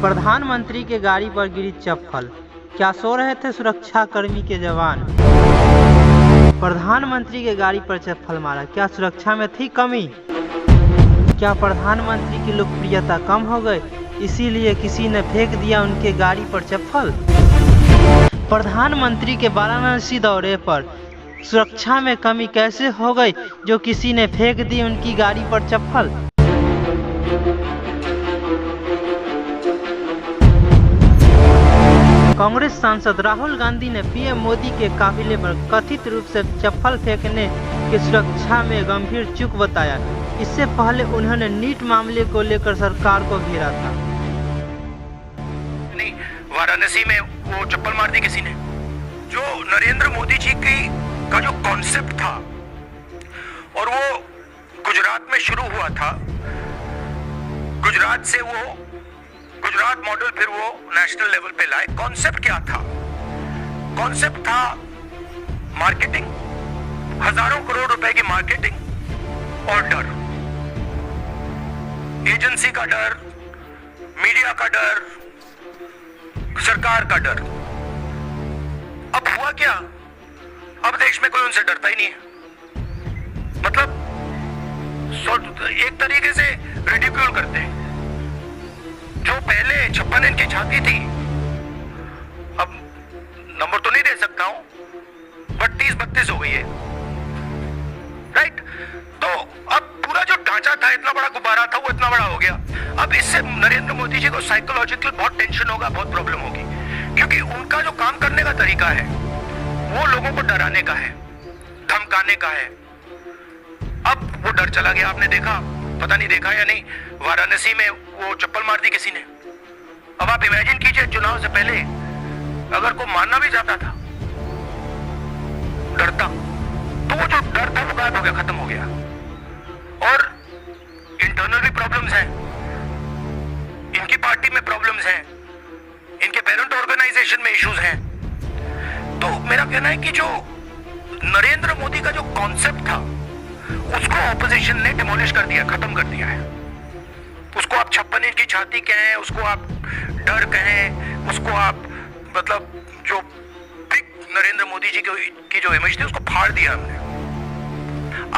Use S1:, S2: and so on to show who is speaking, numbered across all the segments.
S1: प्रधानमंत्री के गाड़ी पर गिरी चप्पल, क्या सो रहे थे सुरक्षा कर्मी के जवान। प्रधानमंत्री के गाड़ी पर चप्पल मारा, क्या सुरक्षा में थी कमी। क्या प्रधानमंत्री की लोकप्रियता कम हो गई, इसीलिए किसी ने फेंक दिया उनके गाड़ी पर चप्पल। प्रधानमंत्री के वाराणसी दौरे पर सुरक्षा में कमी कैसे हो गई, जो किसी ने फेंक दी उनकी गाड़ी पर चप्पल। कांग्रेस सांसद राहुल गांधी ने पीएम मोदी के काफिले पर कथित रूप से चप्पल फेंकने की सुरक्षा में गंभीर चूक बताया। इससे पहले उन्होंने नीट मामले को लेकर सरकार को घेरा था।
S2: नहीं, वाराणसी में वो चप्पल मार दी किसी ने। जो नरेंद्र मोदी जी का जो कॉन्सेप्ट था और वो गुजरात में शुरू हुआ था, गुजरात से वो गुजरात मॉडल फिर वो नेशनल लेवल पे लाए। कॉन्सेप्ट क्या था? कॉन्सेप्ट था मार्केटिंग, हजारों करोड़ रुपए की मार्केटिंग और डर, एजेंसी का डर, मीडिया का डर, सरकार का डर। अब हुआ क्या? अब देश में कोई उनसे डरता ही नहीं है। मतलब एक तरीके से रिडिक्यूल करते हैं। जो पहले 56 इंच की छाती थी, अब नंबर तो नहीं दे सकता हूं, बट 30-32 हो गई है, राइट। तो अब पूरा जो ढांचा था, इतना बड़ा गुब्बारा था, वो इतना बड़ा हो गया। अब इससे नरेंद्र मोदी जी को साइकोलॉजिकल बहुत टेंशन होगा, बहुत प्रॉब्लम होगी, क्योंकि उनका जो काम करने का तरीका है वो लोगों को डराने का है, धमकाने का है। अब वो डर चला गया। आपने देखा, पता नहीं देखा या नहीं, वाराणसी में वो चप्पल मार दी किसी ने। अब आप इमेजिन कीजिए, चुनाव से पहले अगर कोई मारना भी चाहता था, डरता, तो वो जो डर था वो गायब हो गया, खत्म हो गया। और इंटरनल भी प्रॉब्लम्स हैं, इनकी पार्टी में प्रॉब्लम्स हैं, इनके पेरेंट ऑर्गेनाइजेशन में इश्यूज हैं। तो मेरा कहना है कि जो नरेंद्र मोदी का जो कॉन्सेप्ट था, उसको ऑपोजिशन ने डिमोलिश कर दिया, खत्म कर दिया है। उसको आप 56 इंच की छाती कहें, उसको आप डर कहें, उसको आप मतलब जो बिग नरेंद्र मोदी जी की जो इमेज थी, उसको फाड़ दिया हमने।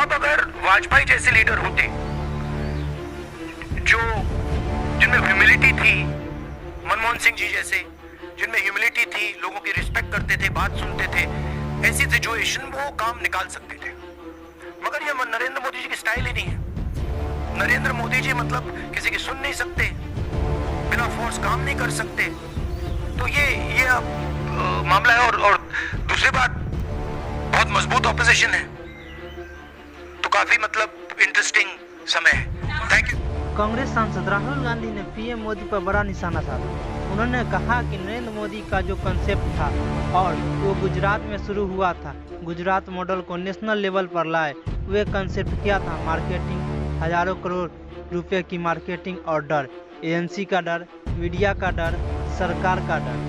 S2: अब अगर वाजपेयी जैसे लीडर होते, जो जिनमें ह्यूमिलिटी थी, मनमोहन सिंह जी जैसे, जिनमें ह्यूमिलिटी थी, लोगों की रिस्पेक्ट करते थे, बात सुनते थे, ऐसी सिचुएशन वो काम निकाल सकते थे। मगर ये नरेंद्र मोदी जी की स्टाइल ही नहीं है। नरेंद्र मोदी जी मतलब किसी की सुन नहीं सकते, बिना फोर्स काम नहीं कर सकते। तो ये मामला है। और दूसरी बात, बहुत मजबूत ऑपोजिशन है, तो काफी मतलब इंटरेस्टिंग समय है। Thank you.
S1: कांग्रेस सांसद राहुल गांधी ने पीएम मोदी पर बड़ा निशाना साधा। उन्होंने कहा कि नरेंद्र मोदी का जो कंसेप्ट था और वो गुजरात में शुरू हुआ था, गुजरात मॉडल को नेशनल लेवल पर लाए। वे कंसेप्ट क्या था? मार्केटिंग, हजारों करोड़ रुपए की मार्केटिंग और डर, एजेंसी का डर, मीडिया का डर, सरकार का डर।